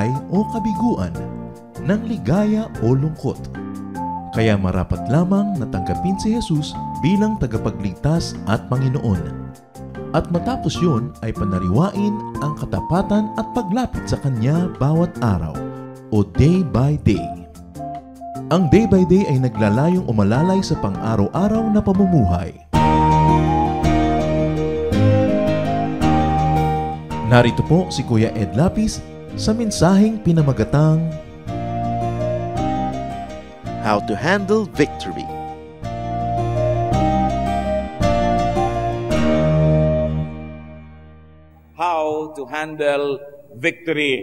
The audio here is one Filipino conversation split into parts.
tagumpay o kabiguan, ng ligaya o lungkot. Kaya marapat lamang natanggapin si Jesus bilang tagapagligtas at Panginoon. At matapos yun ay panariwain ang katapatan at paglapit sa Kanya bawat araw o day by day. Ang day by day ay naglalayong umalalay sa pang-araw-araw na pamumuhay. Narito po si Kuya Ed Lapis sa mensaheng pinamagatang How to Handle Victory. How to handle victory.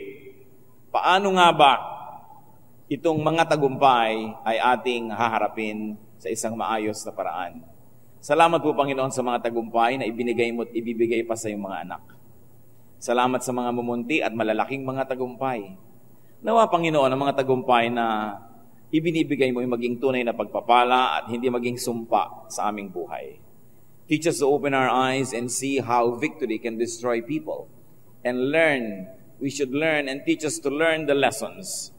Paano nga ba itong mga tagumpay ay ating haharapin sa isang maayos na paraan? Salamat po, Panginoon, sa mga tagumpay na ibinigay mo at ibibigay pa sa iyong mga anak. Salamat sa mga mumunti at malalaking mga tagumpay. Nawa, Panginoon, ang mga tagumpay na ibinibigay mo ay maging tunay na pagpapala at hindi maging sumpa sa aming buhay. Teach us to open our eyes and see how victory can destroy people. And learn, we should learn and teach us to learn the lessons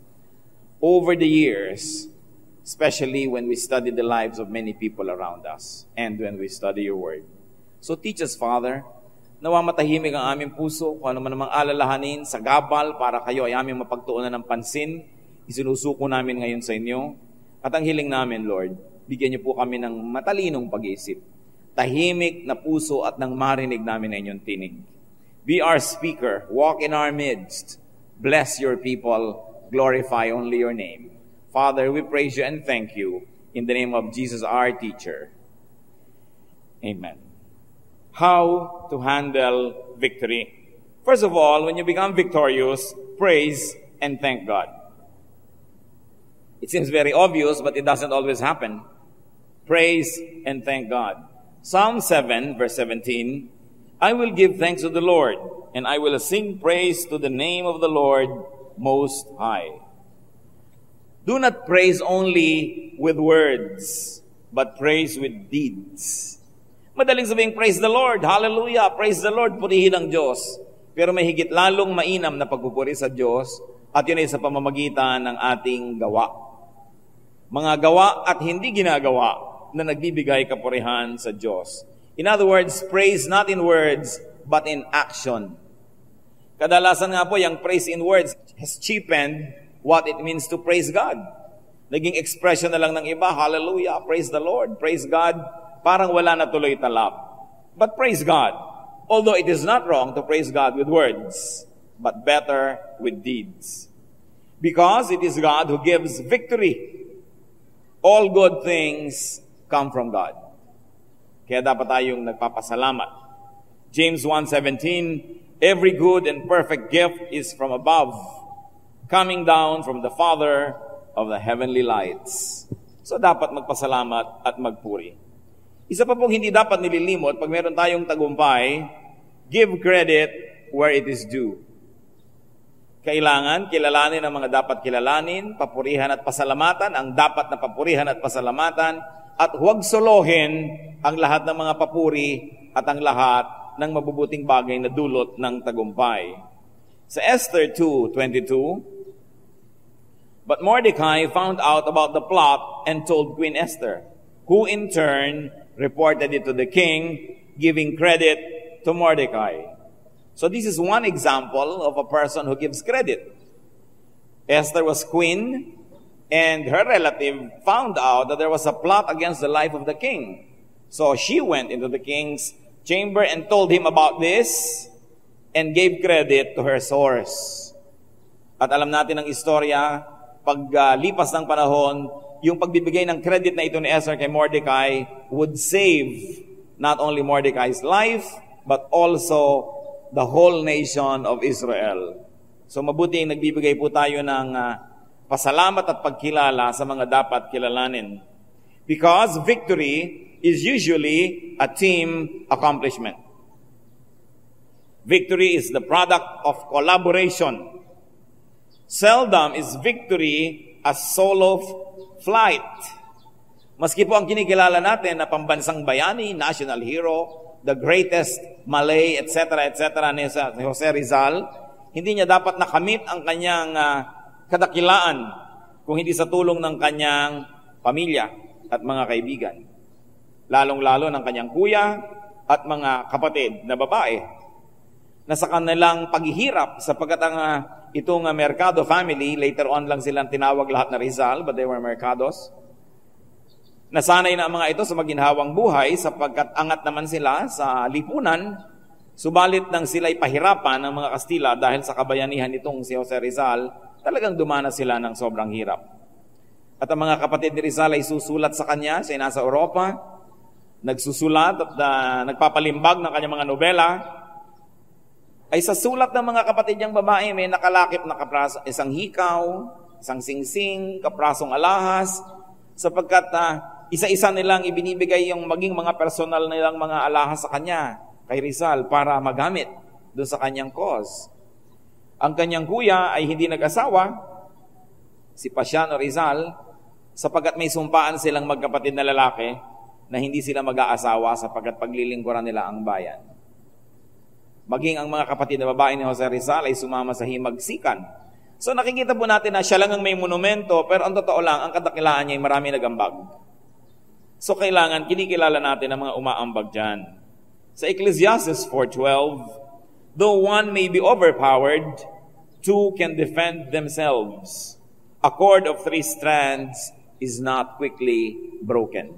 over the years, especially when we study the lives of many people around us and when we study your word. So teach us, Father, nawa matahimik ang aming puso kung ano man namang alalahanin sa gabal para kayo ay aming mapagtuunan ng pansin. Isinusuko namin ngayon sa inyo. At ang hiling namin, Lord, bigyan niyo po kami ng matalinong pag-iisip. Tahimik na puso at nang marinig namin ang inyong tinig. Be our speaker. Walk in our midst. Bless your people. Glorify only your name. Father, we praise you and thank you in the name of Jesus, our teacher. Amen. How to handle victory. First of all, when you become victorious, praise and thank God. It seems very obvious, but it doesn't always happen. Praise and thank God. Psalm 7, verse 17, I will give thanks to the Lord, and I will sing praise to the name of the Lord Most High. Do not praise only with words, but praise with deeds. Madaling sabihin, praise the Lord, hallelujah, praise the Lord, purihin ang Diyos. Pero may higit lalong mainam na pagpupuri sa Diyos, at yun ay sa pamamagitan ng ating gawa. Mga gawa at hindi ginagawa na nagbibigay kapurihan sa Diyos. In other words, praise not in words, but in action. Kadalasan nga po, yung praise in words has cheapened what it means to praise God. Naging expression na lang ng iba, hallelujah, praise the Lord, praise God, parang wala na tuloy talab. But praise God, although it is not wrong to praise God with words, but better with deeds. Because it is God who gives victory. All good things come from God. Kaya dapat tayong nagpapasalamat. James 1:17, every good and perfect gift is from above, coming down from the Father of the heavenly lights. So dapat magpasalamat at magpuri. Isa pa pong hindi dapat nililimot pag meron tayong tagumpay, give credit where it is due. Kailangan kilalanin ang mga dapat kilalanin, papurihan at pasalamatan, ang dapat na papurihan at pasalamatan, at huwag solohin ang lahat ng mga papuri at ang lahat ng mabubuting bagay na dulot ng tagumpay. Sa Esther 2:22, but Mordecai found out about the plot and told Queen Esther, who in turn reported it to the king, giving credit to Mordecai. So this is one example of a person who gives credit. Esther was queen, and her relative found out that there was a plot against the life of the king. So she went into the king's chamber and told him about this and gave credit to her source. At alam natin ang istorya, paglipas ng panahon, yung pagbibigay ng credit na ito ni Esther kay Mordecai would save not only Mordecai's life, but also the whole nation of Israel. So mabuti nagbibigay po tayo ng pasalamat at pagkilala sa mga dapat kilalanin. Because victory is usually a team accomplishment. Victory is the product of collaboration. Seldom is victory a solo flight. Maski po ang kinikilala natin na pambansang bayani, national hero, the greatest Malay, etc., ni Jose Rizal, Hindi niya dapat nakamit ang kanyang kadakilaan kung hindi sa tulong ng kanyang pamilya at mga kaibigan. Lalong-lalo ng kanyang kuya at mga kapatid na babae na sa kanilang paghihirap sapagkat itong Mercado family, later on lang silang tinawag lahat na Rizal, but they were Mercados. Nasanay na ang mga ito sa maginhawang buhay sapagkat angat naman sila sa lipunan, subalit nang sila'y pahirapan ng mga Kastila dahil sa kabayanihan nitong si Jose Rizal, talagang dumanas sila ng sobrang hirap. At ang mga kapatid ni Rizal ay susulat sa kanya, siya nasa Europa, nagsusulat at nagpapalimbag ng kanyang mga nobela, ay sa sulat ng mga kapatid niyang babae may nakalakip na isang hikaw, isang singsing, kaprasong alahas, sapagkat isa-isa nilang ibinibigay yung maging mga personal nilang mga alahas sa kanya, kay Rizal, para magamit doon sa kanyang cause. Ang kanyang kuya ay hindi nag-asawa, si Pasiano Rizal, sapagkat may sumpaan silang magkapatid na lalaki na hindi sila mag-aasawa sapagkat paglilingkuran nila ang bayan. Maging ang mga kapatid na babae ni Jose Rizal ay sumama sa himagsikan. So nakikita po natin na siya lang ang may monumento, pero ang totoo lang, ang kadakilaan niya ay marami nagambag. So kailangan kinikilala natin ang mga umaambag dyan. Sa Ecclesiastes 4:12, though one may be overpowered, two can defend themselves. A cord of 3 strands is not quickly broken.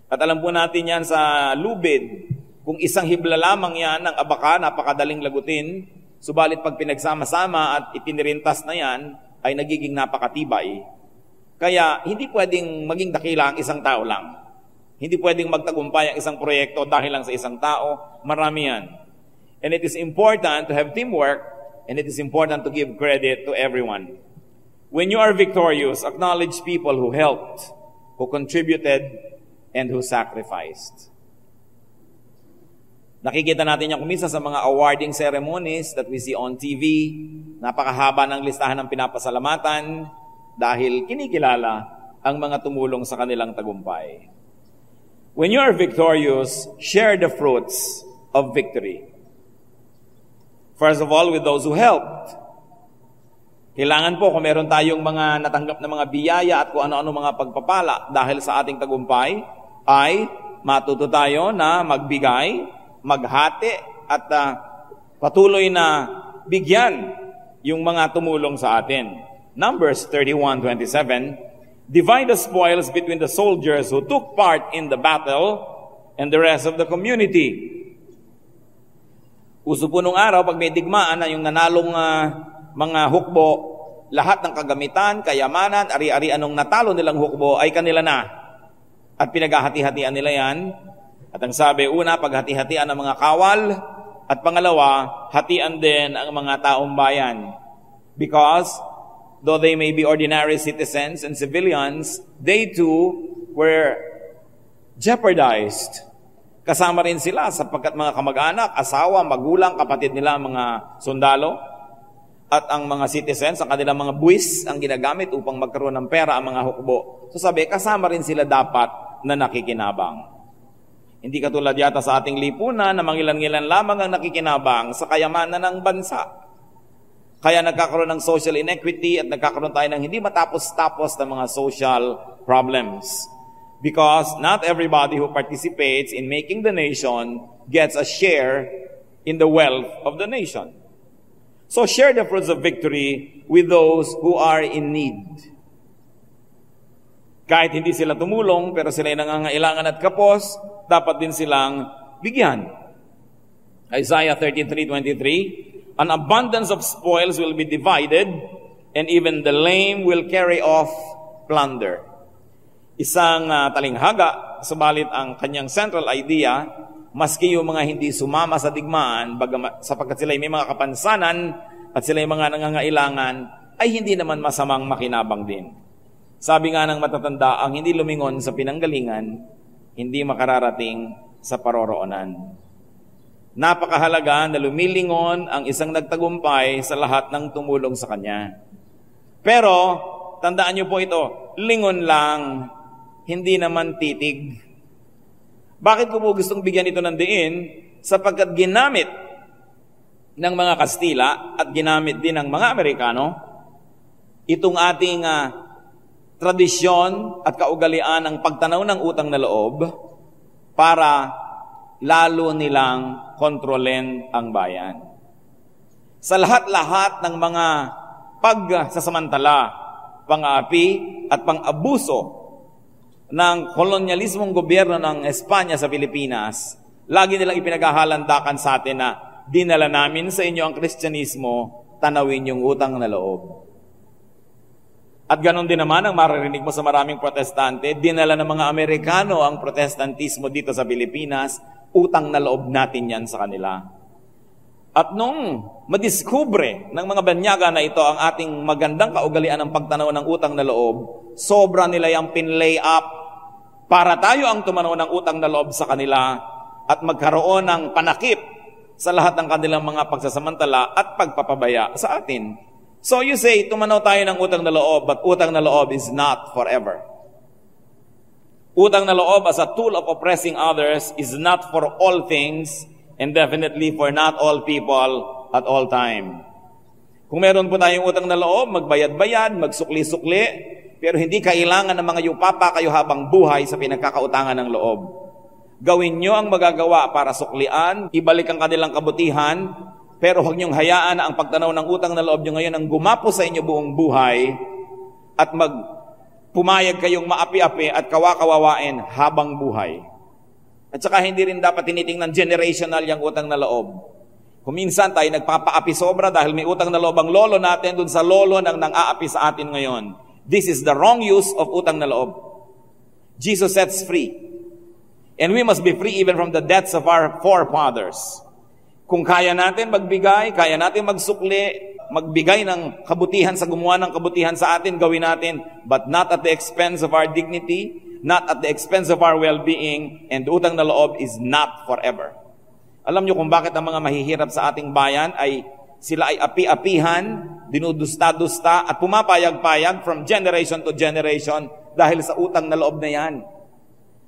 At alam po natin yan sa lubid, kung isang hibla lamang yan ng abaka, napakadaling lagutin, subalit pag pinagsama-sama at ipinirintas na yan, ay nagiging napakatibay. Kaya hindi pwedeng maging dakila ang isang tao lang. Hindi pwedeng magtagumpay ang isang proyekto dahil lang sa isang tao, marami yan. And it is important to have teamwork, and it is important to give credit to everyone. When you are victorious, acknowledge people who helped, who contributed, and who sacrificed. Nakikita natin yan kumisa sa mga awarding ceremonies that we see on TV. Napakahaba ng listahan ng pinapasalamatan dahil kinikilala ang mga tumulong sa kanilang tagumpay. When you are victorious, share the fruits of victory. First of all, with those who helped. Kailangan po kung meron tayong mga natanggap na mga biyaya at kung ano-ano mga pagpapala dahil sa ating tagumpay, ay matuto tayo na magbigay, maghati at patuloy na bigyan yung mga tumulong sa atin. Numbers 31:27, divide the spoils between the soldiers who took part in the battle and the rest of the community. Uso po nung araw, pag may digmaan na yung nanalong mga hukbo, lahat ng kagamitan, kayamanan, ari-ari anong natalo nilang hukbo ay kanila na. At pinaghahati-hatian nila yan. At ang sabi, una, paghati-hatian ng mga kawal, at pangalawa, hatian din ang mga taong bayan. Because, though they may be ordinary citizens and civilians, they too were jeopardized. Kasama rin sila sapagkat mga kamag-anak, asawa, magulang, kapatid nila, mga sundalo, at ang mga citizens, ang kanilang mga buwis, ang ginagamit upang magkaroon ng pera ang mga hukbo. So sabi, kasama rin sila dapat na nakikinabang. Hindi katulad yata sa ating lipunan na mangilan-ngilan lamang ang nakikinabang sa kayamanan ng bansa. Kaya nagkakaroon ng social inequity at nagkakaroon tayo ng hindi matapos-tapos na mga social problems. Because not everybody who participates in making the nation gets a share in the wealth of the nation. So share the fruits of victory with those who are in need. Kahit hindi sila tumulong, pero sila ay nangangailangan at kapos, dapat din silang bigyan. Isaiah 33:23, an abundance of spoils will be divided, and even the lame will carry off plunder. Isang talinghaga, subalit ang kanyang central idea, maski yung mga hindi sumama sa digmaan, sapagkat sila ay may mga kapansanan at sila ay mga nangangailangan, ay hindi naman masamang makinabang din. Sabi nga ng matatanda, ang hindi lumingon sa pinanggalingan, hindi makararating sa paroroonan. Napakahalaga na lumilingon ang isang nagtagumpay sa lahat ng tumulong sa kanya. Pero, tandaan niyo po ito, lingon lang, hindi naman titig. Bakit ko po gustong bigyan ito ng diin? Sapagkat ginamit ng mga Kastila at ginamit din ng mga Amerikano itong ating tradisyon at kaugalian ng pagtanaw ng utang na loob para lalo nilang kontrolin ang bayan. Sa lahat-lahat ng mga pagsasamantala, pang-aapi at pang-abuso ng kolonyalismong gobyerno ng Espanya sa Pilipinas, lagi nilang ipinaghahalandakan sa atin na dinala namin sa inyo ang Kristyanismo, tanawin yung utang na loob. At ganon din naman ang maririnig mo sa maraming protestante, dinala ng mga Amerikano ang protestantismo dito sa Pilipinas, utang na loob natin yan sa kanila. At nung madiskubre ng mga banyaga na ito ang ating magandang kaugalian ng pagtanaw ng utang na loob, sobra nila yung pinlay up para tayo ang tumanaw ng utang na loob sa kanila at magkaroon ng panakip sa lahat ng kanilang mga pagsasamantala at pagpapabaya sa atin. So you say, tumanaw tayo ng utang na loob, but utang na loob is not forever. Utang na loob as a tool of oppressing others is not for all things and definitely for not all people at all time. Kung meron po tayong utang na loob, magbayad-bayad, magsukli-sukli, pero hindi kailangan ng mga yupapa kayo habang buhay sa pinagkakautangan ng loob. Gawin nyo ang magagawa para suklian, ibalik ang kanilang kabutihan, pero huwag niyong hayaan na ang pagtanaw ng utang na loob nyo ngayon ang gumapo sa inyo buong buhay at pumayag kayong maapi-api at kawakawawain habang buhay. At saka hindi rin dapat tinitingnan generational yung utang na loob. Kung minsan tayo nagpapaapi sobra dahil may utang na loob ang lolo natin dun sa lolo nang nang-aapi sa atin ngayon. This is the wrong use of utang na loob. Jesus sets free. And we must be free even from the debts of our forefathers. Kung kaya natin magbigay, kaya natin magsukli, magbigay ng kabutihan sa gumawa ng kabutihan sa atin, gawin natin, but not at the expense of our dignity, not at the expense of our well-being, and utang na loob is not forever. Alam niyo kung bakit ang mga mahihirap sa ating bayan ay sila ay api-apihan, dinudusta-dusta, at pumapayag-payag from generation to generation dahil sa utang na loob na yan.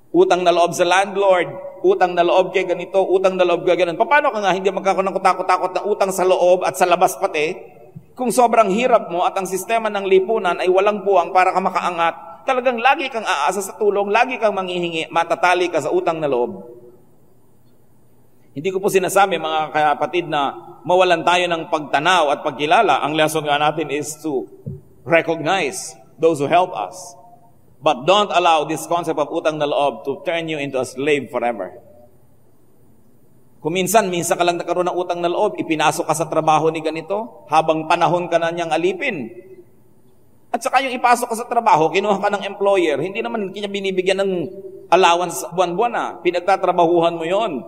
Utang na loob sa landlord, utang na loob kay ganito, utang na loob kay ganun. Paano ka nga hindi magkakaroon ng kutakot-takot ng utang sa loob at sa labas pati? Kung sobrang hirap mo at ang sistema ng lipunan ay walang puwang para ka makaangat, talagang lagi kang aasa sa tulong, lagi kang manghihingi, matatali ka sa utang na loob. Hindi ko po sinasabi mga kapatid na mawalan tayo ng pagtanaw at pagkilala. Ang lesson nga natin is to recognize those who help us. But don't allow this concept of utang na loob to turn you into a slave forever. Kung minsan ka lang nagkaroon ng utang na loob, ipinasok ka sa trabaho ni ganito, habang panahon ka na niyang alipin. At saka yung ipasok ka sa trabaho, kinuha ka ng employer, hindi naman kanya binibigyan ng allowance buwan-buwan na, pinagtatrabahuhan mo yon.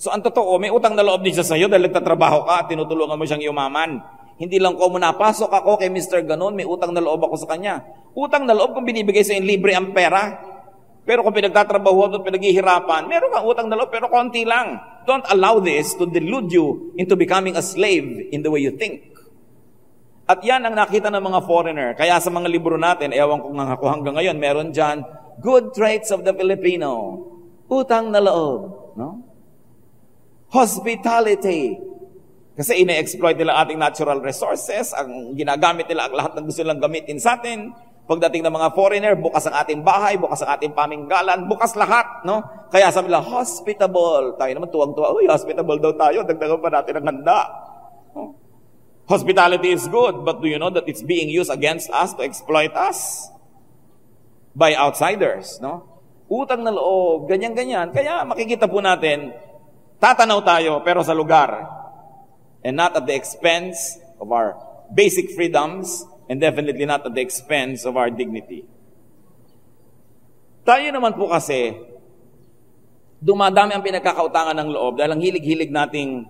So ang totoo, may utang na loob din siya sa'yo dahil nagtatrabaho ka at tinutulungan mo siyang yumaman. Hindi lang ko napasok ako kay Mr. Ganon, may utang na loob ako sa kanya. Utang na loob kung binibigay sa inyo libre ang pera. Pero kung pinagtatrabahuhan at pinaghihirapan, meron kang utang na loob pero konti lang. Don't allow this to delude you into becoming a slave in the way you think. At yan ang nakita ng mga foreigner. Kaya sa mga libro natin, ewan kung ako hanggang ngayon, meron dyan, Good Traits of the Filipino. Utang na loob. No? Hospitality. Kasi ine-exploit nila ating natural resources, ang ginagamit nila ang lahat ng gusto nilang gamitin sa atin. Pagdating ng mga foreigner, bukas ang ating bahay, bukas ang ating paminggalan, bukas lahat, no? Kaya sabi nila, hospitable. Tayo naman tuwang-tuwa, uy, hospitable daw tayo, dagdagan pa natin ang handa. No? Hospitality is good, but do you know that it's being used against us to exploit us? By outsiders, no? Utang na loob, ganyan-ganyan. Kaya makikita po natin, tatanaw tayo, pero sa lugar. And not at the expense of our basic freedoms, and definitely not at the expense of our dignity. Tayo naman po kasi, dumadami ang pinagkakautangan ng loob dahil ang hilig-hilig nating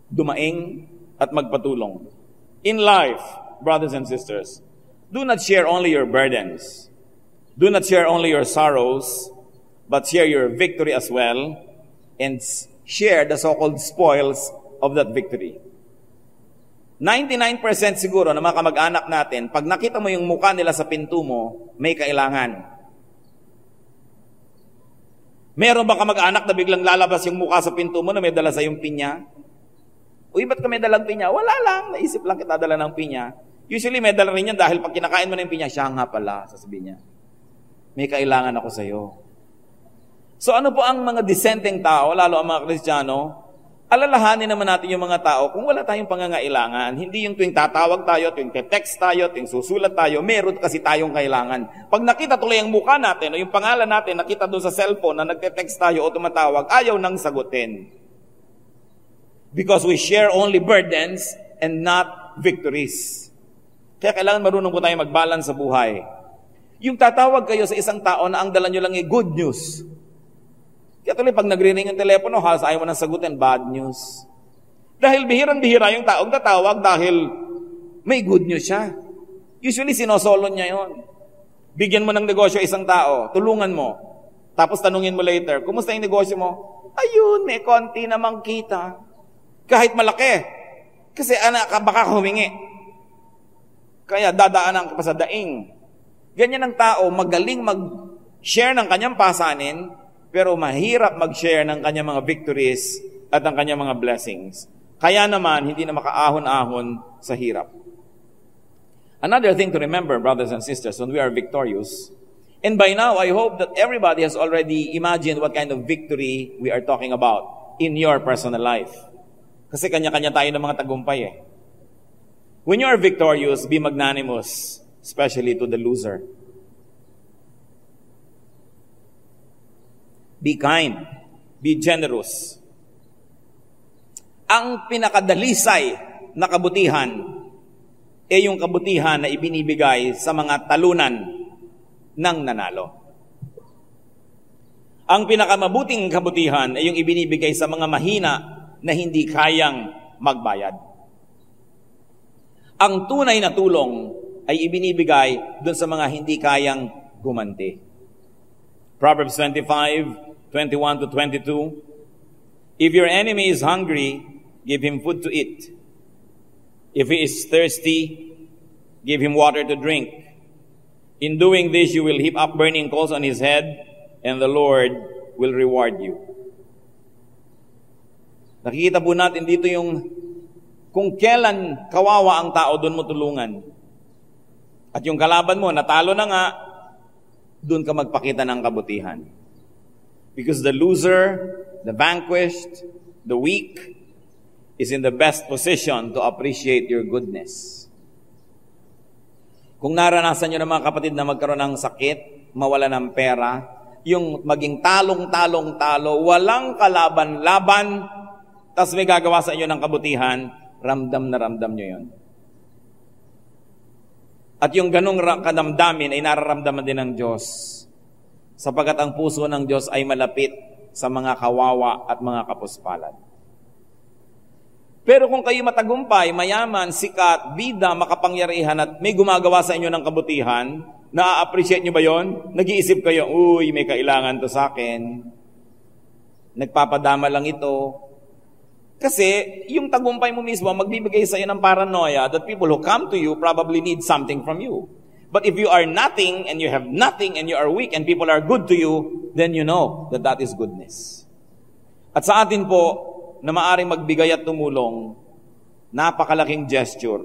dumaing at magpatulong. In life, brothers and sisters, do not share only your burdens. Do not share only your sorrows, but share your victory as well, and share the so-called spoils of that victory. 99% siguro na mga kamag-anak natin, pag nakita mo yung mukha nila sa pinto mo, may kailangan. Meron ba kamag-anak na biglang lalabas yung mukha sa pinto mo na may dala sa yung pinya? Uy, ba't ka may dalang pinya? Wala lang, naisip lang kita dala ng pinya. Usually may dala rin yan dahil pag kinakain mo na yung pinya, siya nga pala, sasabihin niya. May kailangan ako sa'yo. So ano po ang mga dissenting tao, lalo ang mga Kristiyano? Alalahanin naman natin yung mga tao kung wala tayong pangangailangan. Hindi yung tuwing tatawag tayo, tuwing text tayo, tuwing susulat tayo, meron kasi tayong kailangan. Pag nakita tuloy ang mukha natin o yung pangalan natin, nakita doon sa cellphone na nagte-text tayo o tumatawag, ayaw nang sagutin. Because we share only burdens and not victories. Kaya kailangan marunong po tayo mag-balance sa buhay. Yung tatawag kayo sa isang tao na ang dala nyo lang ay good news. Kaya tuloy, pag nagre-ring yung telepono, halos ayaw mo nang sagutin, bad news. Dahil bihirang-bihira yung taong tatawag dahil may good news siya. Usually, sinosolo niya yon. Bigyan mo ng negosyo isang tao, tulungan mo. Tapos tanungin mo later, kumusta yung negosyo mo? Ayun, may konti namang kita. Kahit malaki. Kasi anak, baka humingi. Kaya dadaanan ka pa sa daing. Ganyan ang tao, magaling mag-share ng kanyang pasanin, pero mahirap mag-share ng kanyang mga victories at ang kanyang mga blessings. Kaya naman, hindi na makaahon-ahon sa hirap. Another thing to remember, brothers and sisters, when we are victorious, and by now, I hope that everybody has already imagined what kind of victory we are talking about in your personal life. Kasi kanya-kanya tayo ng mga tagumpay eh. When you are victorious, be magnanimous, especially to the loser. Be kind. Be generous. Ang pinakadalisay na kabutihan ay yung kabutihan na ibinibigay sa mga talunan ng nanalo. Ang pinakamabuting kabutihan ay yung ibinibigay sa mga mahina na hindi kayang magbayad. Ang tunay na tulong ay ibinibigay doon sa mga hindi kayang gumanti. Proverbs 25:21 to 22. If your enemy is hungry, give him food to eat. If he is thirsty, give him water to drink. In doing this, you will heap up burning coals on his head, and the Lord will reward you. Nakikita po natin dito yung kung kailan kawawa ang tao, doon mo tulungan. At yung kalaban mo, natalo na nga, doon ka magpakita ng kabutihan. Because the loser, the vanquished, the weak, is in the best position to appreciate your goodness. Kung naranasan nyo ng mga kapatid na magkaroon ng sakit, mawala ng pera, yung maging talong-talong-talo, walang kalaban-laban, tas may gagawa sa inyo ng kabutihan, ramdam na ramdam nyo yun. At yung ganong kadamdamin ay nararamdaman din ng Diyos. Sapagat ang puso ng Diyos ay malapit sa mga kawawa at mga kapuspalad. Pero kung kayo matagumpay, mayaman, sikat, bida, makapangyarihan at may gumagawa sa inyo ng kabutihan, na-appreciate nyo ba yon? Nag-iisip kayo, uy, may kailangan to sa akin. Nagpapadama lang ito. Kasi yung tagumpay mo mismo, magbibigay sa iyo ng paranoia that people who come to you probably need something from you. But if you are nothing and you have nothing and you are weak and people are good to you, then you know that that is goodness. At sa atin po, na maaring magbigay at tumulong, napakalaking gesture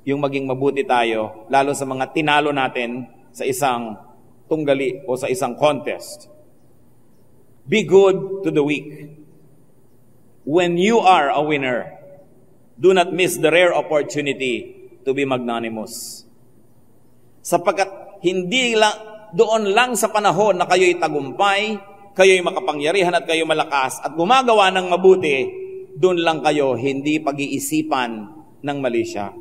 yung maging mabuti tayo, lalo sa mga tinalo natin sa isang tunggali o sa isang contest. Be good to the weak. When you are a winner, do not miss the rare opportunity to be magnanimous. Sapagkat hindi lang, doon lang sa panahon na kayo'y tagumpay, kayo'y makapangyarihan at kayo'y malakas at gumagawa ng mabuti, doon lang kayo hindi pag-iisipan ng mali siya.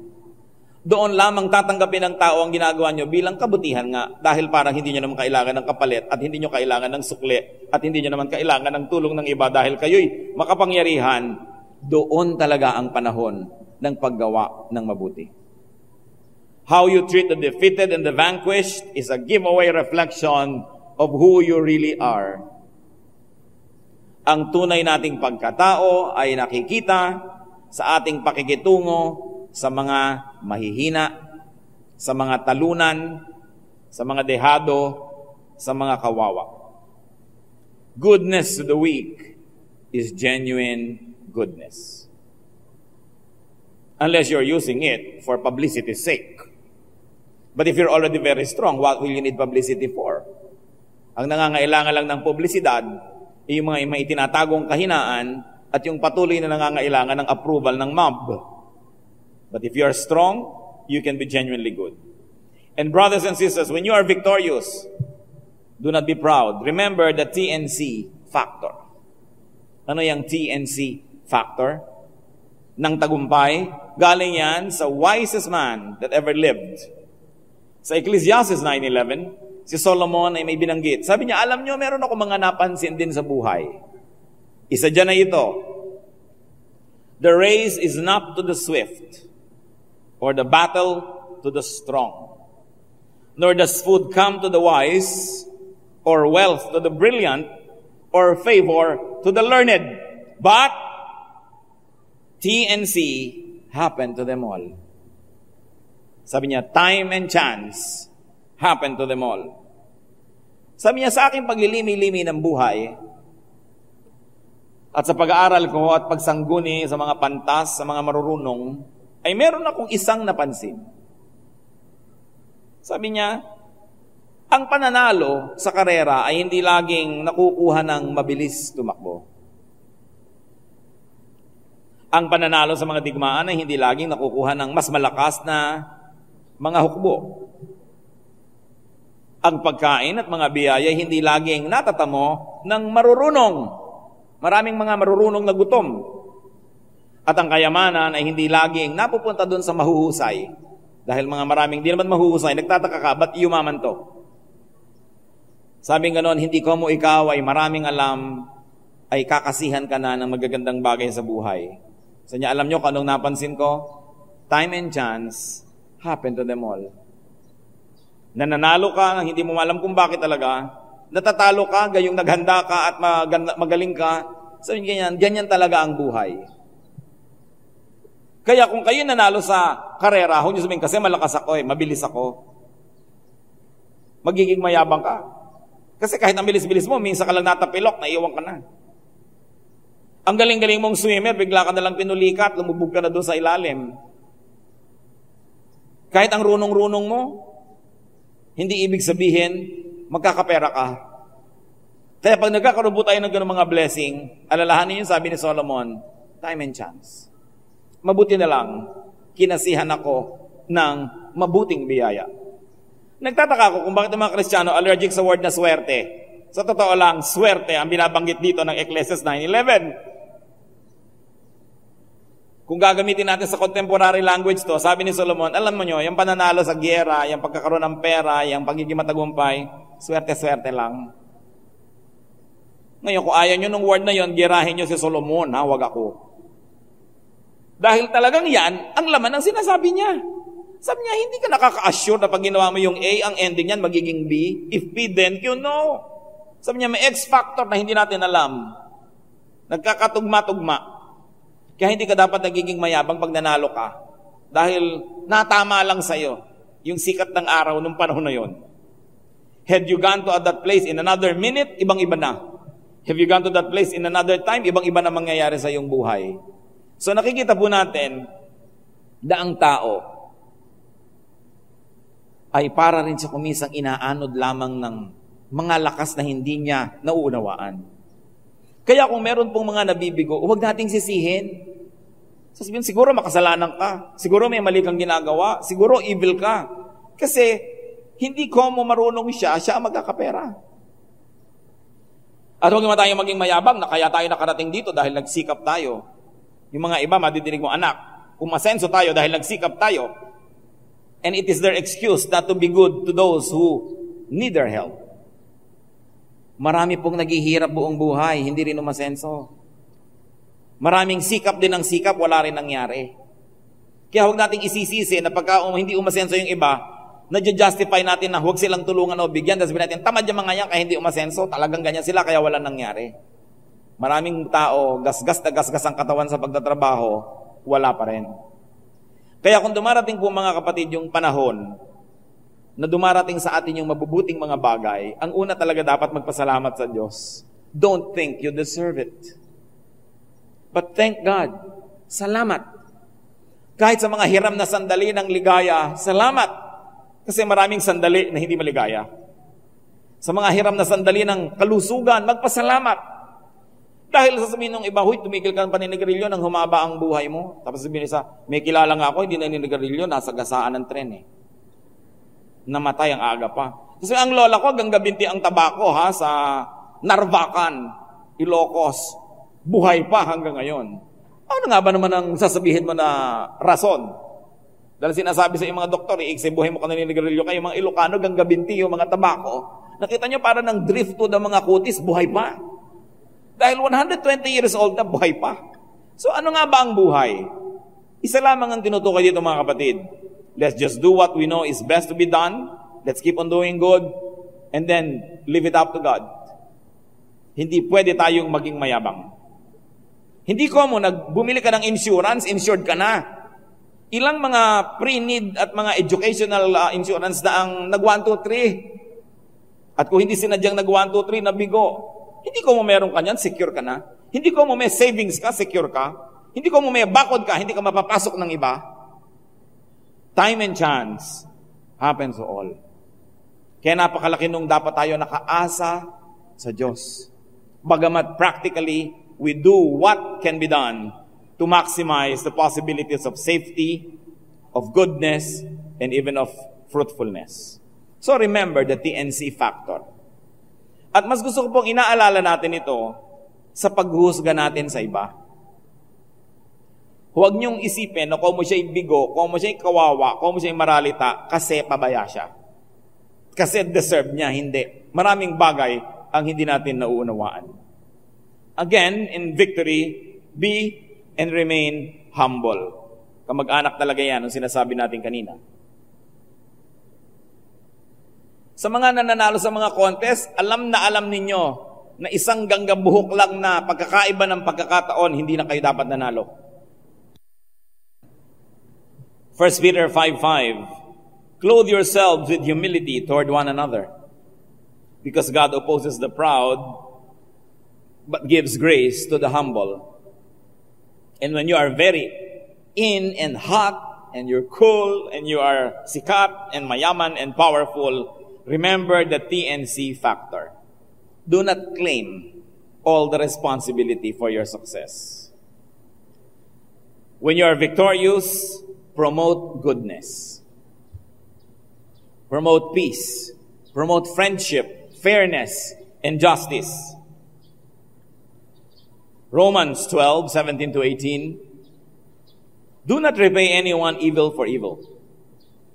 Doon lamang tatanggapin ng tao ang ginagawa nyo bilang kabutihan nga dahil parang hindi nyo naman kailangan ng kapalit at hindi nyo kailangan ng sukli at hindi nyo naman kailangan ng tulong ng iba dahil kayo'y makapangyarihan. Doon talaga ang panahon ng paggawa ng mabuti. How you treat the defeated and the vanquished is a giveaway reflection of who you really are. Ang tunay nating pagkatao ay nakikita sa ating pakikitungo sa mga mahihina, sa mga talunan, sa mga dehado, sa mga kawawa. Goodness to the weak is genuine goodness. unless you're using it for publicity's sake. But if you're already very strong, what will you need publicity for? Ang nangangailangan lang ng publisidad, yung mga may itinatagong kahinaan at yung patuloy na nangangailangan ng approval ng mob. But if you're strong, you can be genuinely good. And brothers and sisters, when you are victorious, do not be proud. Remember the TNC factor. Ano yung TNC factor? Ng tagumpay, galing yan sa wisest man that ever lived. Sa Ecclesiastes 9:11, si Solomon ay may binanggit. Sabi niya, alam niyo, meron ako mga napansin din sa buhay. Isa dyan na ito. The race is not to the swift, or the battle to the strong. Nor does food come to the wise, or wealth to the brilliant, or favor to the learned. But TNC happened to them all. Sabi niya, time and chance happened to them all. Sabi niya, sa aking paglilimi-limi ng buhay, at sa pag-aaral ko at pagsangguni sa mga pantas, sa mga marurunong, ay meron akong isang napansin. Sabi niya, ang pananalo sa karera ay hindi laging nakukuha ng mabilis tumakbo. Ang pananalo sa mga digmaan ay hindi laging nakukuha ng mas malakas na mga hukbo. Ang pagkain at mga biyaya ay hindi laging natatamo ng marurunong. Maraming mga marurunong na gutom. At ang kayamanan ay hindi laging napupunta doon sa mahuhusay. Dahil mga maraming di naman mahuhusay, nagtataka ka, ba't yumaman to? Sabing ganon, hindi ko mo ikaw ay maraming alam, ay kakasihan ka na ng magagandang bagay sa buhay. So niya, alam nyo kung anong napansin ko? Time and chance happen to them all. Nananalo ka, hindi mo alam kung bakit talaga. Natatalo ka, gayong naghanda ka at magaling ka. So ganyan talaga ang buhay. Kaya kung kayo nanalo sa karera, huwag nyo sabihin, kasi malakas ako mabilis ako. Magiging mayabang ka. Kasi kahit ang bilis-bilis mo, minsan ka lang natapilok, naiiwan ka na. Ang galing-galing mong swimmer, bigla ka nalang pinulikat, lumubog ka na doon sa ilalim. Kahit ang runong-runong mo, hindi ibig sabihin, magkakapera ka. Kaya pag nagkakaroon tayo ng ganung mga blessing, alalahanin yung sabi ni Solomon, time and chance. Mabuti na lang, kinasihan ako ng mabuting biyaya. Nagtataka ako kung bakit ang mga Kristiyano allergic sa word na swerte. Sa totoo lang, swerte ang binabanggit dito ng Ecclesiastes 9:11. Kung gagamitin natin sa contemporary language to, sabi ni Solomon, alam mo nyo, yung pananalo sa giyera, yung pagkakaroon ng pera, yung pagiging matagumpay, swerte-swerte lang. Ngayon, kung ayaw nyo ng word na yon, giyerahin nyo si Solomon, ha, wag ako. Dahil talagang yan, ang laman ng sinasabi niya. Sabi niya, hindi ka nakaka-assure na pag ginawa mo yung A, ang ending niyan magiging B. If B, then Q, no. Sabi niya, may X factor na hindi natin alam. Nagkakatugma-tugma. Kaya hindi ka dapat nagiging mayabang pag nanalo ka. Dahil natama lang sa'yo yung sikat ng araw nung panahon na yon. Had you gone to that place in another minute, ibang-iba na. Have you gone to that place in another time, ibang-iba na mangyayari sa iyong buhay. So nakikita po natin na ang tao ay para rin siya kumisang inaanod lamang ng mga lakas na hindi niya nauunawaan. Kaya kung meron pong mga nabibigo, huwag nating sisihin. Sasabihin, siguro makasalanan ka. Siguro may mali kang ginagawa. Siguro evil ka. Kasi hindi ko mo marunong siya ang magkakapera. At huwag naman tayo maging mayabang na kaya tayo nakarating dito dahil nagsikap tayo. Yung mga iba, madidinig mo, anak, kung masenso tayo dahil nagsikap tayo, and it is their excuse not to be good to those who need their help. Marami pong naghihirap buong buhay, hindi rin umasenso. Maraming sikap din ang sikap, wala rin nangyari. Kaya huwag nating isisisi na pagka hindi umasenso yung iba, nadya-justify natin na huwag silang tulungan o bigyan, tapos natin, tamad yung mga yan kaya hindi umasenso, talagang ganyan sila kaya wala nangyari. Maraming tao, gasgas na gasgas ang katawan sa pagtatrabaho, wala pa rin. Kaya kung dumarating po mga kapatid yung panahon na dumarating sa atin yung mabubuting mga bagay, ang una talaga dapat magpasalamat sa Diyos. Don't think you deserve it. But thank God. Salamat. Kahit sa mga hiram na sandali ng ligaya, salamat. Kasi maraming sandali na hindi maligaya. Sa mga hiram na sandali ng kalusugan, magpasalamat. Dahil sasabihin ng iba, huy, tumigil ka ng paninigarilyo nang humaba ang buhay mo. Tapos sabihin isa, may kilala nga ako, hindi na ninigarilyo, nasa gasaan ng tren eh. Namatay ang aga pa. Kasi ang lola ko, hanggang gabinti ang tabako sa Narvacan, Ilocos. Buhay pa hanggang ngayon. Ano nga ba naman ang sasabihin mo na rason? Dahil sinasabi sa mga doktor, buhay mo ka na ninigarilyo kayo, mga Ilocano, hanggang gabinti yung mga tabako. Nakita nyo para ng driftwood ang mga kutis, buhay pa. Dahil 120 years old na, buhay pa. So ano nga ba ang buhay? Isa lamang ang tinutukoy dito mga kapatid. Let's just do what we know is best to be done. Let's keep on doing good. And then, leave it up to God. Hindi pwede tayong maging mayabang. Hindi ko mo, bumili ka ng insurance, insured ka na. Ilang mga pre-need at mga educational insurance na ang nag-1, 2, 3. At kung hindi sinadyang nag-1, 2, 3, nabigo. Hindi ko mo meron ka niyan, secure ka na. Hindi ko mo may savings ka, secure ka. Hindi ko mo may bakod ka, hindi ka mapapasok ng iba. Time and chance happens to all. Kaya napakalaki nung dapat tayo nakaasa sa Diyos. Bagamat practically, we do what can be done to maximize the possibilities of safety, of goodness, and even of fruitfulness. So remember the TNC factor. At mas gusto ko pong inaalala natin ito sa paghuhusga natin sa iba. Huwag niyong isipin na kung mo siya'y bigo, kung mo siya'y kawawa, kung mo siya'y maralita, kasi pabaya siya. Kasi deserve niya, hindi. Maraming bagay ang hindi natin nauunawaan. Again, in victory, be and remain humble. Kamag-anak talaga yan, ang sinasabi natin kanina. Sa mga nananalo sa mga contest, alam ninyo na isang ganggabuhok lang na pagkakaiba ng pagkakataon, hindi na kayo dapat nanalo. 1 Peter 5:5, clothe yourselves with humility toward one another, because God opposes the proud, but gives grace to the humble. And when you are very in and hot, and you're cool, and you are sikat, and mayaman, and powerful, remember the TNC factor. Do not claim all the responsibility for your success. When you are victorious, promote goodness. Promote peace. Promote friendship, fairness, and justice. Romans 12:17-18. Do not repay anyone evil for evil.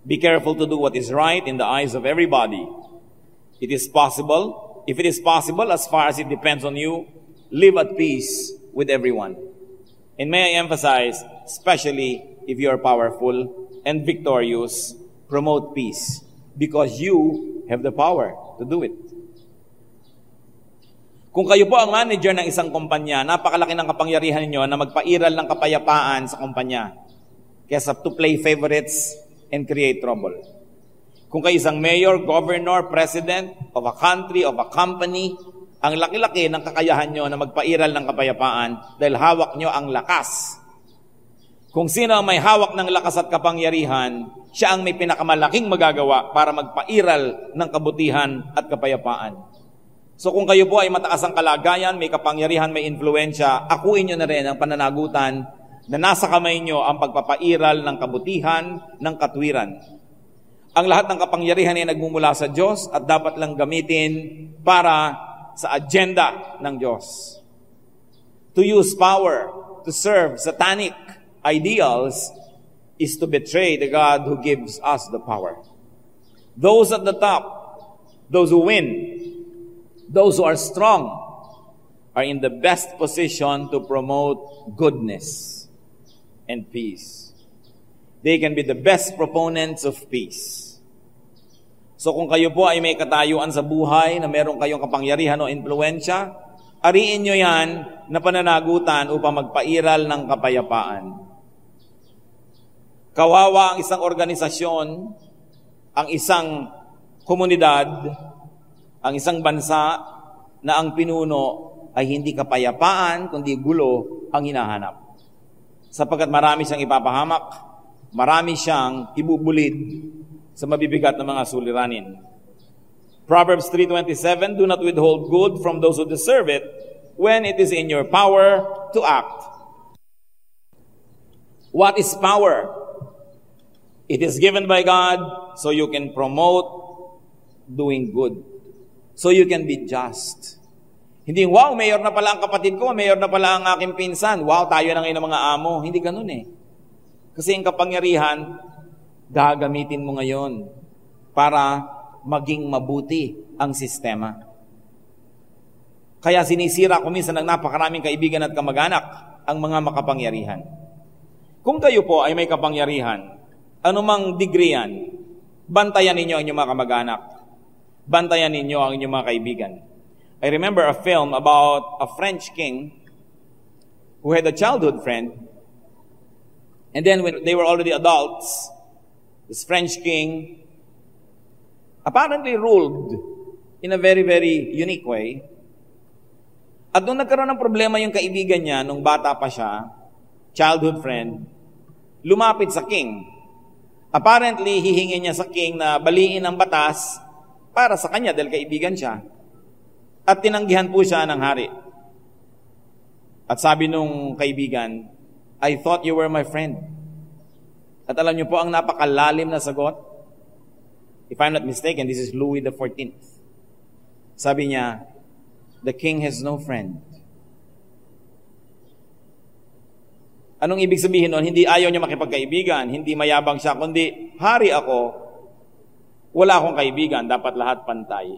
Be careful to do what is right in the eyes of everybody. If it is possible, as far as it depends on you, live at peace with everyone. And may I emphasize, especially if you are powerful and victorious, promote peace because you have the power to do it. Kung kayo po ang manager ng isang kumpanya, napakalaki ng kapangyarihan ninyo na magpairal ng kapayapaan sa kumpanya kaysa to play favorites and create trouble. Kung kayo isang mayor, governor, president of a country, of a company, ang laki-laki ng kakayahan nyo na magpairal ng kapayapaan dahil hawak nyo ang lakas. Kung sino ang may hawak ng lakas at kapangyarihan, siya ang may pinakamalaking magagawa para magpairal ng kabutihan at kapayapaan. So kung kayo po ay mataas ang kalagayan, may kapangyarihan, may influensya, akuin nyo na rin ang pananagutan na nasa kamay nyo ang pagpapairal ng kabutihan, ng katwiran. Ang lahat ng kapangyarihan ay nagmumula sa Diyos at dapat lang gamitin para sa agenda ng Diyos. To use power to serve satanic ideals is to betray the God who gives us the power. Those at the top, those who win, those who are strong, are in the best position to promote goodness and peace. They can be the best proponents of peace. So kung kayo po ay may katayuan sa buhay na meron kayong kapangyarihan o impluensya, ariin nyo yan na pananagutan upang magpairal ng kapayapaan. Kawawa ang isang organisasyon, ang isang komunidad, ang isang bansa na ang pinuno ay hindi kapayapaan, kundi gulo ang hinahanap. Sapagkat marami siyang ipapahamak, marami siyang ibubulid sa mabibigat na mga suliranin. Proverbs 3:27, do not withhold good from those who deserve it when it is in your power to act. What is power? It is given by God so you can promote doing good. So you can be just. Hindi, wow, mayor na pala ang kapatid ko, mayor na pala ang aking pinsan. Wow, tayo na ngayon ng mga amo. Hindi ganun eh. Kasi ang kapangyarihan, gagamitin mo ngayon para maging mabuti ang sistema. Kaya sinisira ko minsan ng napakaraming kaibigan at kamag-anak ang mga makapangyarihan. Kung kayo po ay may kapangyarihan, anumang degree yan, bantayan ninyo ang inyong mga kamag-anak. Bantayan ninyo ang inyong mga kaibigan. I remember a film about a French king who had a childhood friend. And then when they were already adults, this French king apparently ruled in a very, very unique way. At nung nagkaroon ng problema yung kaibigan niya, nung bata pa siya, childhood friend, lumapit sa king. Apparently, hihingi niya sa king na baliin ang batas para sa kanya dahil kaibigan siya. At tinanggihan po siya ng hari. At sabi nung kaibigan, I thought you were my friend. At alam niyo po ang napakalalim na sagot? If I'm not mistaken, this is Louis XIV. Sabi niya, the king has no friend. Anong ibig sabihin nun? Hindi ayaw niya makipagkaibigan, hindi mayabang siya, kundi hari ako, wala akong kaibigan, dapat lahat pantay.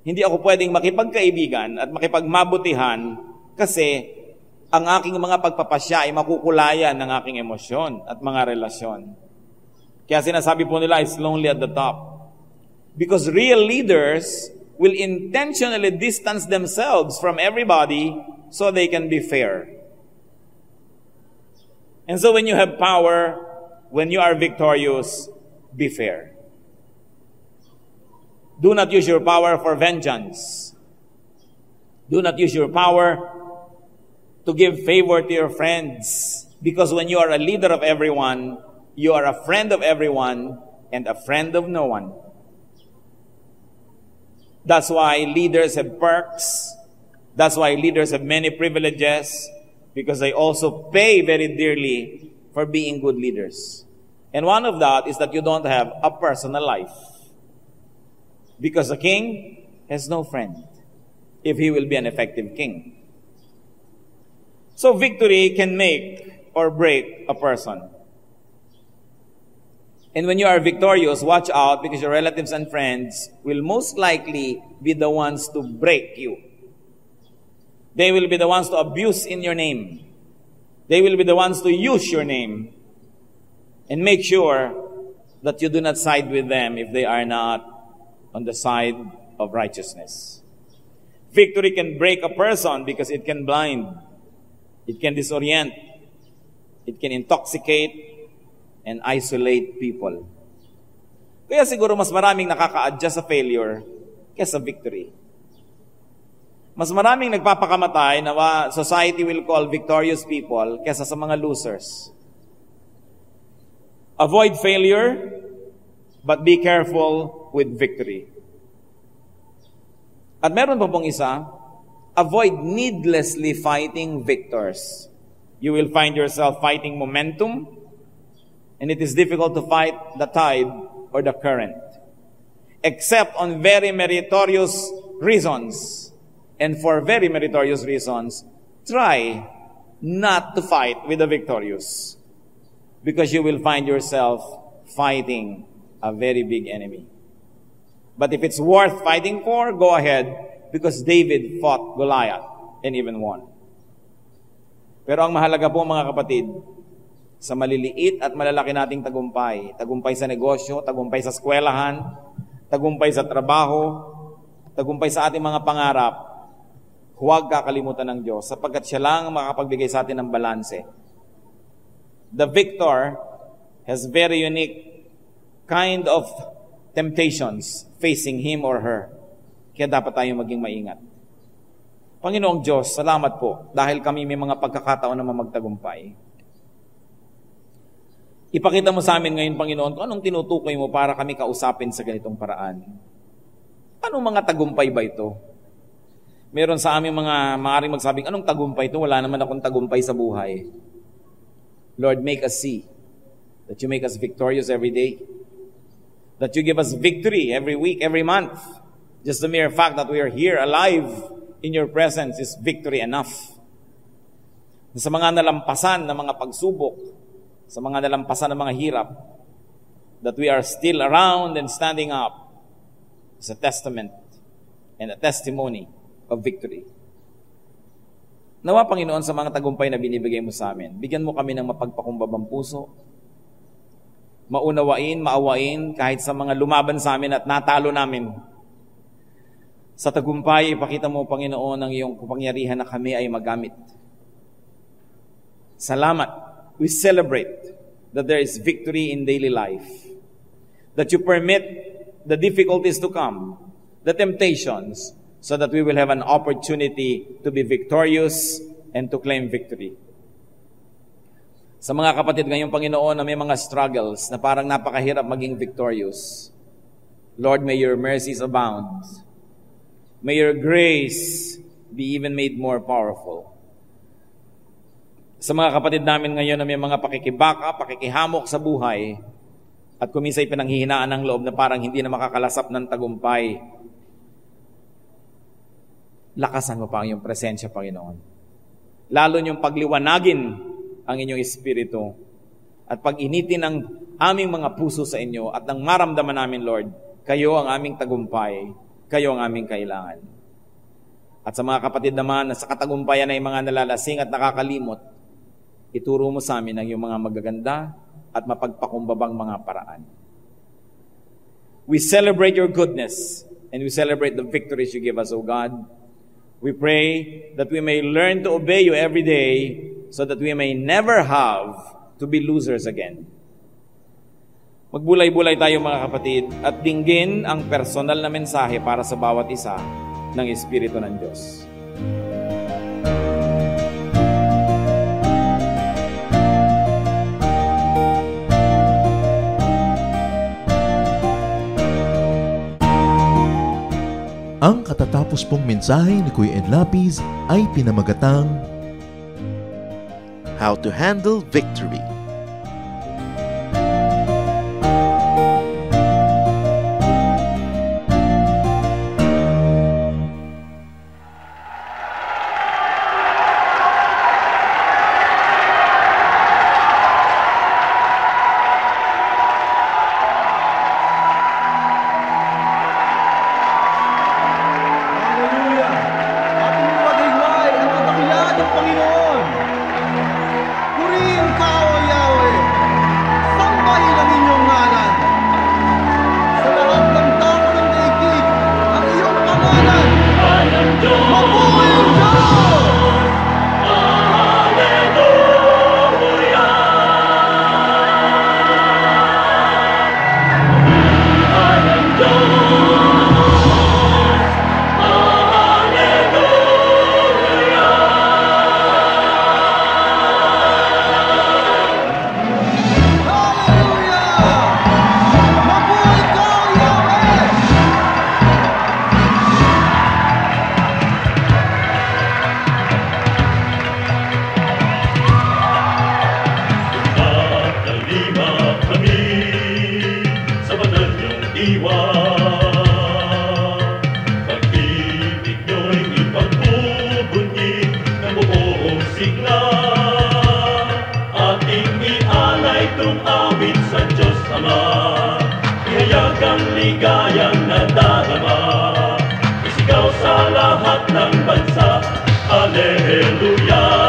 Hindi ako pwedeng makipagkaibigan at makipagmabutihan kasi ang aking mga pagpapasya ay makukulayan ng aking emosyon at mga relasyon. Kaya sinasabi po nila, it's lonely at the top. Because real leaders will intentionally distance themselves from everybody so they can be fair. And so when you have power, when you are victorious, be fair. Do not use your power for vengeance. Do not use your power to give favor to your friends. Because when you are a leader of everyone, you are a friend of everyone and a friend of no one. That's why leaders have perks. That's why leaders have many privileges. Because they also pay very dearly for being good leaders. And one of that is that you don't have a personal life. Because a king has no friend if he will be an effective king. So victory can make or break a person. And when you are victorious, watch out because your relatives and friends will most likely be the ones to break you. They will be the ones to abuse in your name. They will be the ones to use your name. And make sure that you do not side with them if they are not on the side of righteousness. Victory can break a person because it can blind, it can disorient, it can intoxicate, and isolate people. Kaya siguro mas maraming nakaka-adjust sa failure kaysa victory. Mas maraming nagpapakamatay na society will call victorious people kaysa sa mga losers. Avoid failure, but be careful with victory. At meron pa pong isa, avoid needlessly fighting victors. You will find yourself fighting momentum, and it is difficult to fight the tide or the current. Except on very meritorious reasons. And for very meritorious reasons, try not to fight with the victorious. Because you will find yourself fighting a very big enemy. But if it's worth fighting for, go ahead, because David fought Goliath and even won. Pero ang mahalaga po mga kapatid, sa maliliit at malalaki nating tagumpay, tagumpay sa negosyo, tagumpay sa eskwelahan, tagumpay sa trabaho, tagumpay sa ating mga pangarap, huwag kakalimutan ng Diyos sapagkat siya lang ang makapagbigay sa atin ng balanse. The victor has very unique kind of temptations facing him or her. Kaya dapat tayong maging maingat. Panginoong Diyos, salamat po dahil kami may mga pagkakataon na magtagumpay. Ipakita mo sa amin ngayon, Panginoon, kung anong tinutukoy mo para kami kausapin sa ganitong paraan. Anong mga tagumpay ba ito? Meron sa aming mga maaaring magsabing, anong tagumpay ito? Wala naman akong tagumpay sa buhay. Lord, make us see that you make us victorious every day. That you give us victory every week, every month. Just the mere fact that we are here alive in your presence is victory enough. Sa mga nalampasan na mga pagsubok, sa mga nalampasan ng mga hirap, that we are still around and standing up is a testament and a testimony of victory. Nawa, Panginoon, sa mga tagumpay na binibigay mo sa amin, bigyan mo kami ng mapagpakumbabang puso, maawain kahit sa mga lumaban sa amin at natalo namin. Sa tagumpay, ipakita mo, Panginoon, ang iyong kapangyarihan na kami ay magamit. Salamat. We celebrate that there is victory in daily life. That you permit the difficulties to come, the temptations, so that we will have an opportunity to be victorious and to claim victory. Sa mga kapatid ngayong Panginoon na may mga struggles na parang napakahirap maging victorious, Lord, may your mercies abound. May your grace be even made more powerful. Sa mga kapatid namin ngayon na may mga pakikibaka, pakikihamok sa buhay, at kumisay pinanghihinaan ng loob na parang hindi na makakalasap ng tagumpay, lakasan mo pa ang iyong presensya, Panginoon. Lalo niyong pagliwanagin ang inyong espiritu at pag-initin ang aming mga puso sa inyo at nang maramdaman namin, Lord, kayo ang aming tagumpay, kayo ang aming kailangan. At sa mga kapatid naman na sa katagumpayan ay mga nalalasing at nakakalimot, ituro mo sa amin ang iyong mga magaganda at mapagpakumbabang mga paraan. We celebrate your goodness and we celebrate the victories you give us, O God. We pray that we may learn to obey you every day so that we may never have to be losers again. Magbulay-bulay tayo mga kapatid at dinggin ang personal na mensahe para sa bawat isa ng Espiritu ng Diyos. Ang katatapos pong mensahe ni Kuya Ed Lapis ay pinamagatang How to Handle Victory. Ligayang nadarama, isigaw sa lahat ng bansa, Hallelujah!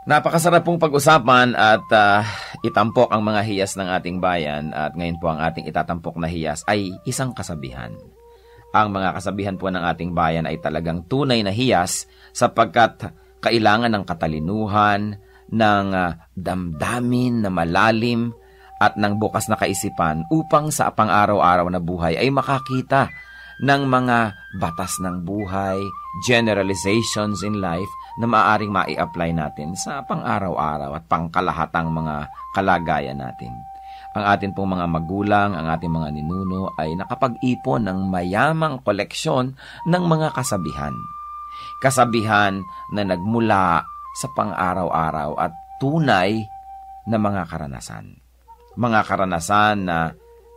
Napakasarap pong pag-usapan at itampok ang mga hiyas ng ating bayan, at ngayon po ang ating itatampok na hiyas ay isang kasabihan. Ang mga kasabihan po ng ating bayan ay talagang tunay na hiyas sapagkat kailangan ng katalinuhan, ng damdamin na malalim at ng bukas na kaisipan upang sa pang-araw-araw na buhay ay makakita ng mga batas ng buhay, generalizations in life na maaaring mai-apply natin sa pang-araw-araw at pangkalahatang mga kalagayan natin. Ang atin pong mga magulang, ang ating mga ninuno ay nakapag-ipon ng mayamang koleksyon ng mga kasabihan. Kasabihan na nagmula sa pang-araw-araw at tunay na mga karanasan. Mga karanasan na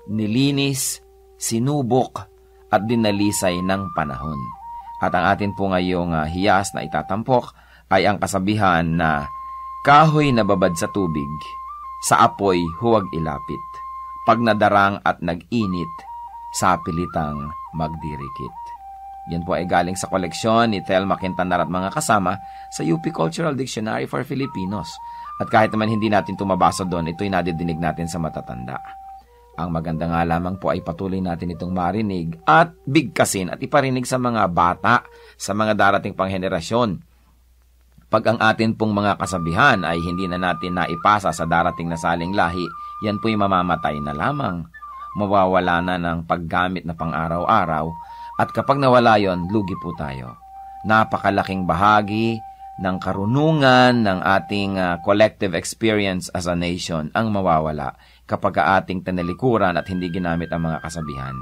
nilinis, sinubok, at dinalisay ng panahon. At ang atin po ngayong hiyas na itatampok ay ang kasabihan na kahoy na babad sa tubig, sa apoy huwag ilapit. Pag nadarang at nag-init, sa pilitang magdirikit. Yan po ay galing sa koleksyon ni Thelma Quintanar at mga kasama sa UP Cultural Dictionary for Filipinos. At kahit naman hindi natin tumabasa doon, ito'y nadidinig natin sa matatanda. Ang maganda nga lamang po ay patuloy natin itong marinig at bigkasin at iparinig sa mga bata, sa mga darating pang henerasyon. Pag ang atin pong mga kasabihan ay hindi na natin naipasa sa darating na saling lahi, yan po'y mamamatay na lamang. Mawawala na ng paggamit na pang-araw-araw, at kapag nawala yon, lugi po tayo. Napakalaking bahagi ng karunungan ng ating collective experience as a nation ang mawawala kapag ating tanalikuran at hindi ginamit ang mga kasabihan.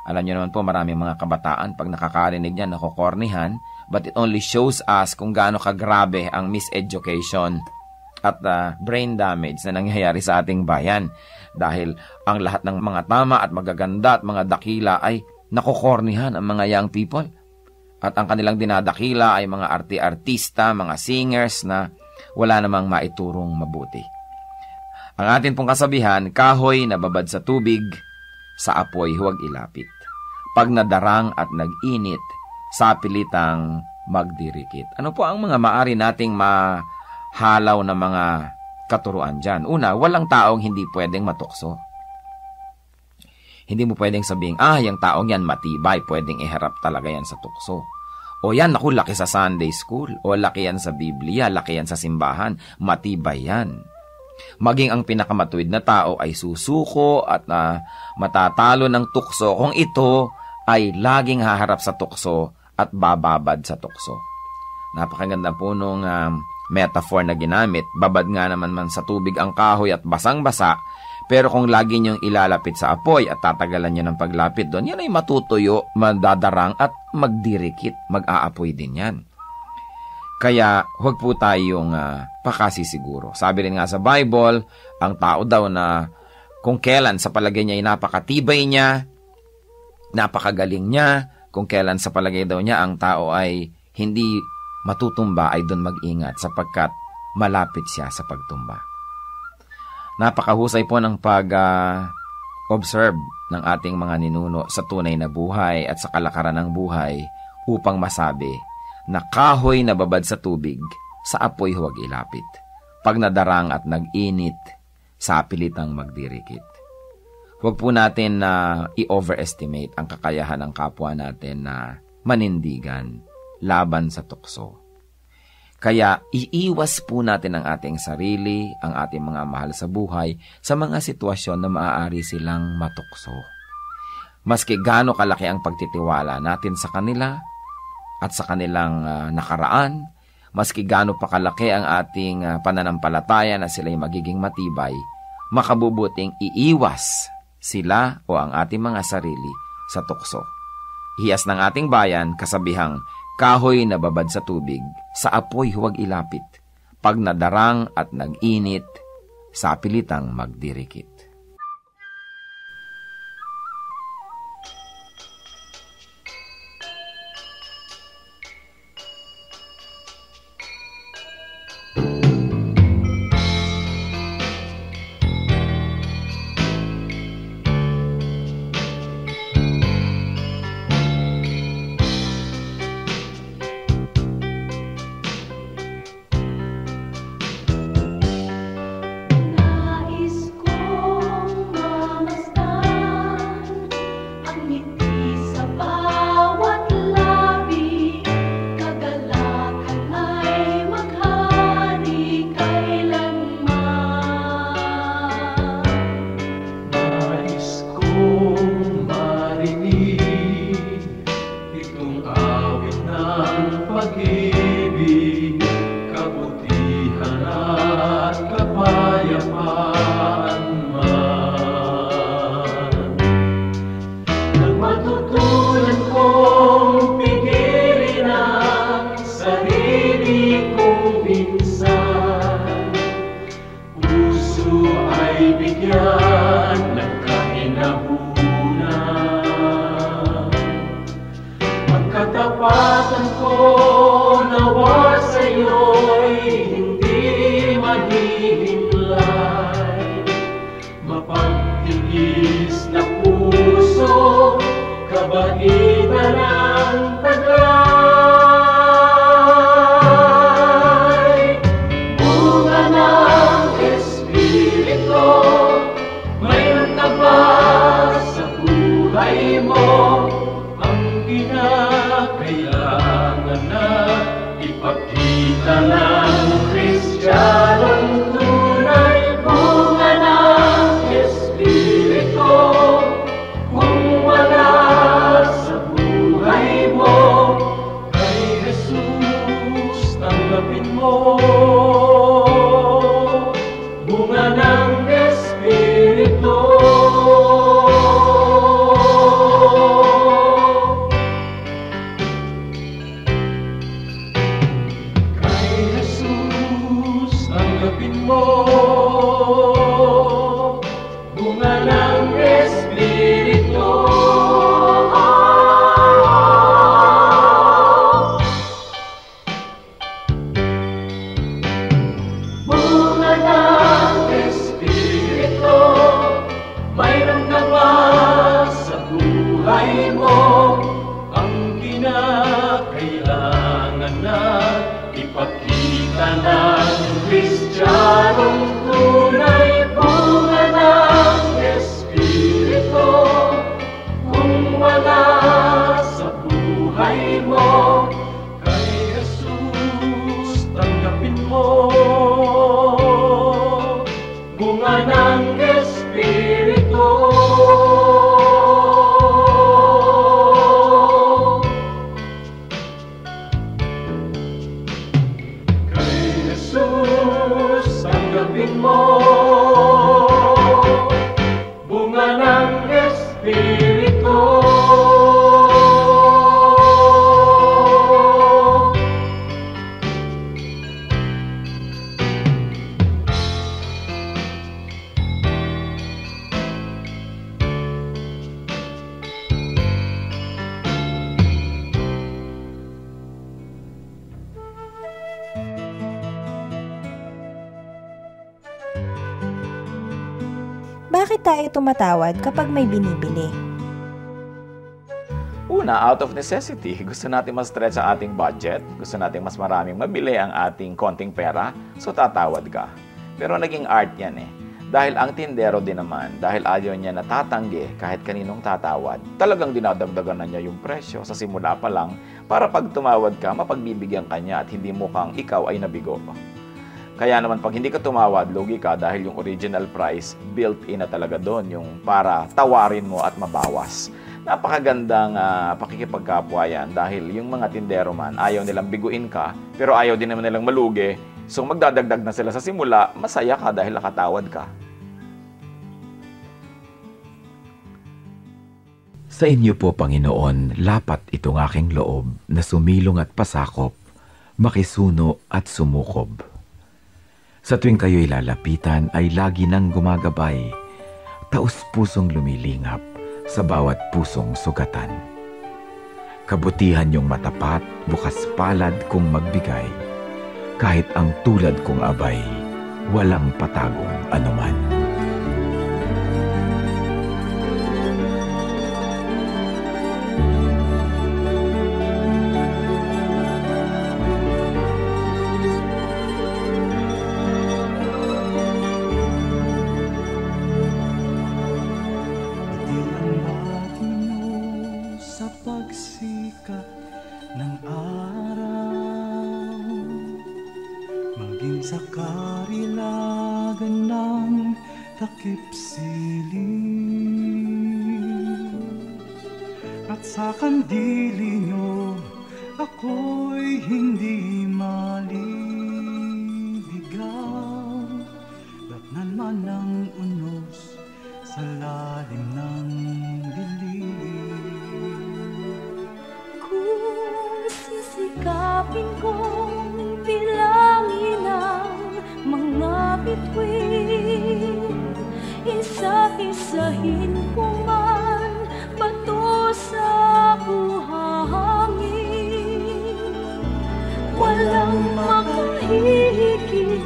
Alam niyo naman po, maraming mga kabataan pag nakakarinig niyan, nakokornihan, but it only shows us kung gaano kagrabe ang miseducation at brain damage na nangyayari sa ating bayan. Dahil ang lahat ng mga tama at magaganda at mga dakila ay nakokornihan ang mga young people. At ang kanilang dinadakila ay mga artista, mga singers na wala namang maiturong mabuti. Ang atin pong kasabihan, kahoy na babad sa tubig, sa apoy huwag ilapit. Pag nadarang at nag-init, sa pilitang magdirikit. Ano po ang mga maari nating mahalaw na mga katuruan dyan? Una, walang taong hindi pwedeng matukso. Hindi mo pwedeng sabing, yung taong yan matibay, pwedeng iharap talaga yan sa tukso. O yan, naku, laki sa Sunday school. O laki yan sa Biblia, laki yan sa simbahan. Matibay yan. Maging ang pinakamatuwid na tao ay susuko at matatalo ng tukso kung ito ay laging haharap sa tukso at bababad sa tukso. Napakaganda po nung metaphor na ginamit. Babad nga naman sa tubig ang kahoy at basang-basa. Pero kung lagi niyong ilalapit sa apoy at tatagalan niyo ng paglapit doon, yan ay matutuyo, madadarang at magdirikit, mag-aapoy din yan. Kaya huwag po tayong pakasisiguro. Sabi rin nga sa Bible, ang tao daw na kung kailan sa palagay niya ay napakatibay niya, napakagaling niya, kung kailan sa palagay daw niya ang tao ay hindi matutumba, ay doon mag-ingat sapagkat malapit siya sa pagtumba. Napakahusay po ng pag-observe ng ating mga ninuno sa tunay na buhay at sa kalakaran ng buhay upang masabi na kahoy na babad sa tubig, sa apoy huwag ilapit. Pag nadarang at nag-init, sa pilitang magdirikit. Huwag po natin na i-overestimate ang kakayahan ng kapwa natin na manindigan laban sa tukso. Kaya iiwas po natin ang ating sarili, ang ating mga mahal sa buhay, sa mga sitwasyon na maaari silang matukso. Maski gaano kalaki ang pagtitiwala natin sa kanila at sa kanilang nakaraan, maski gaano pa kalaki ang ating pananampalataya na sila'y magiging matibay, makabubuting iiwas sila o ang ating mga sarili sa tukso. Hiyas ng ating bayan, kasabihang, kahoy na babad sa tubig, sa apoy huwag ilapit. Pag nadarang at nag-init, sa pilitang magdirikit. pag-ibig, kabutihan at kapayapaan man. Nang matutunan kong pigilin ang sarili kong minsan, puso ay bigyan ng kahinahunan. Magkatapatan ko nawa sa'yo'y hindi mahihimlay, mapagtigis na puso, kabaitan ang taglay. Bunga ng Espiritu, mayroon ka ba sa buhay mo? Ang kinakailangan na ipakita ng Kristiyanong tunay. Bunga ng Espiritu, kung wala sa buhay mo, kay Jesus tanggapin mo. Bunga ng Espiritu. Kay Jesus tanggapin mo. Bunga ng Espiritu. Bunga ng Espiritu, mayroon ka ba sa buhay mo? Ang kinakailangan na ipakita ng Kristiyanong tunay. Bunga ng Espiritu, kung wala sa buhay mo, kay Jesus tanggapin mo. Bunga ng Espiritu. Kay Jesus tanggapin mo. Bunga ng Espiritu. Bakit tayo tumatawad kapag may binibili? Una, out of necessity. Gusto natin mas stretch ang ating budget. Gusto natin mas maraming mabili ang ating konting pera. So, tatawad ka. Pero naging art yan eh. Dahil ang tindero din naman, dahil ayaw niya natatanggi kahit kaninong tatawad, talagang dinadagdagan na niya yung presyo sa simula pa lang para pag tumawad ka, mapagbibigyan ka niya at hindi mukhang ikaw ay nabigo. Kaya naman pag hindi ka tumawad, lugi ka dahil yung original price built-in na talaga doon, yung para tawarin mo at mabawas. Napakagandang pakikipagkapwa yan dahil yung mga tindero man, ayaw nilang biguin ka, pero ayaw din naman nilang malugi. So magdadagdag na sila sa simula, masaya ka dahil nakatawad ka. Sa inyo po, Panginoon, lapat itong aking loob na sumilong at pasakop, makisuno at sumukob. Sa tuwing kayo'y lalapitan ay lagi nang gumagabay, taus-pusong lumilingap sa bawat pusong sugatan. Kabutihan niyong matapat, bukas palad kung magbigay, kahit ang tulad kong abay, walang patagong anuman. pagsikat ng araw, maging sa karilagan ng takip siling, at sa kandili nyo ako'y hindi maliligaw. Datnan man ang unos sa lalim ng dilim. Kung sisikapin kong bilangin ang mga bituin, isa-isahin ko man bato sa buhangin. Walang makahihigit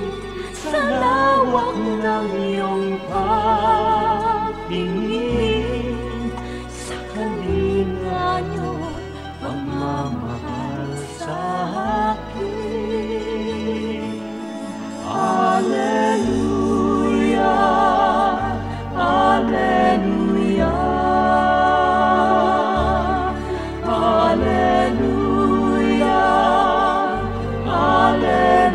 sa lawak ng iyong pagtingin, sa kalinga niyo'y pagmamahal sa akin. Hallelujah, Hallelujah, Hallelujah, Hallelujah,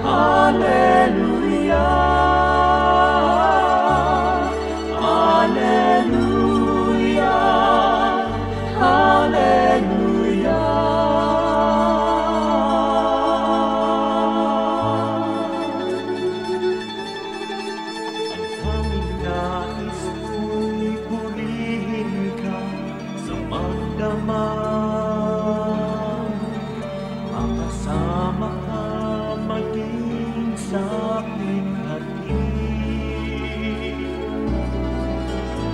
Hallelujah, Hallelujah, makasama ka maging sa aking hatid.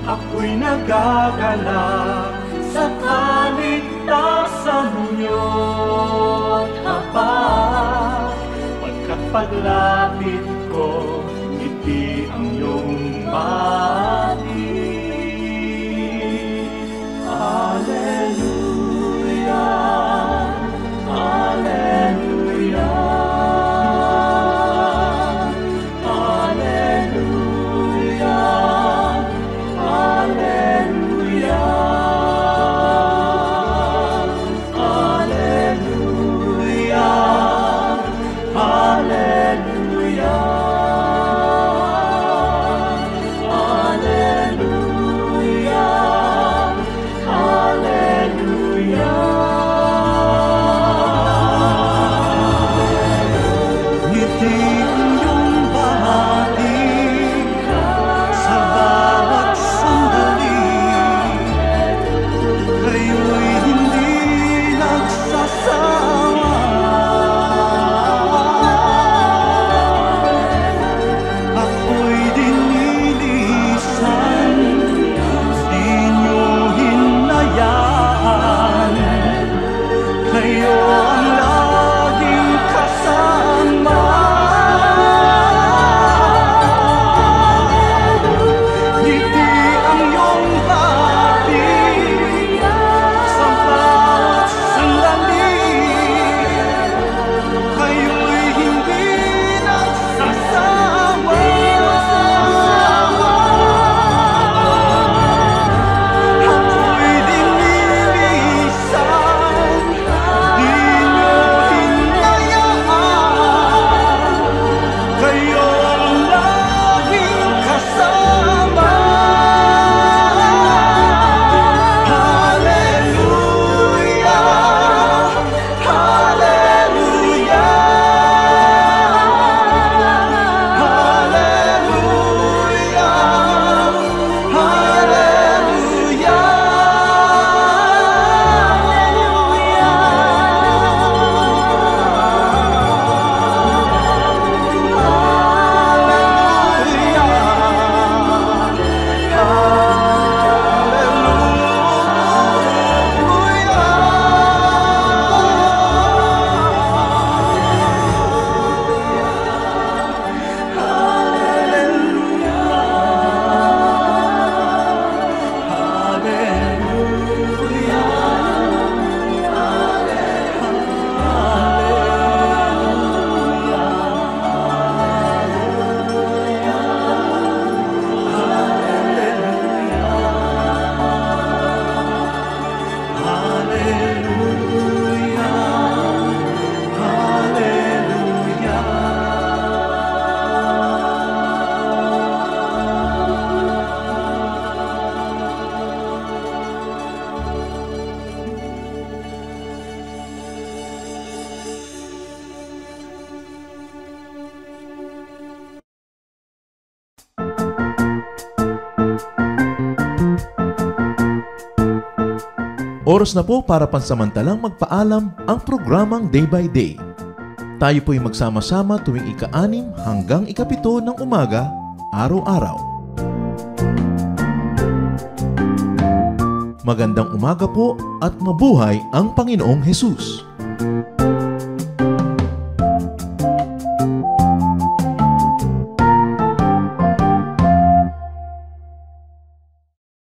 Ako'y nagagalak sa kaligtasan niyo't habang pagkat paglapit ko, ngiti ang iyong bati. Hallelujah, Hallelujah, Hallelujah, Hallelujah, Hallelujah, Hallelujah. Oras na po para pansamantalang magpaalam ang programang Day by Day. Tayo po'y magsama-sama tuwing ika-6 hanggang ika-7 ng umaga, araw-araw. Magandang umaga po at mabuhay ang Panginoong Hesus!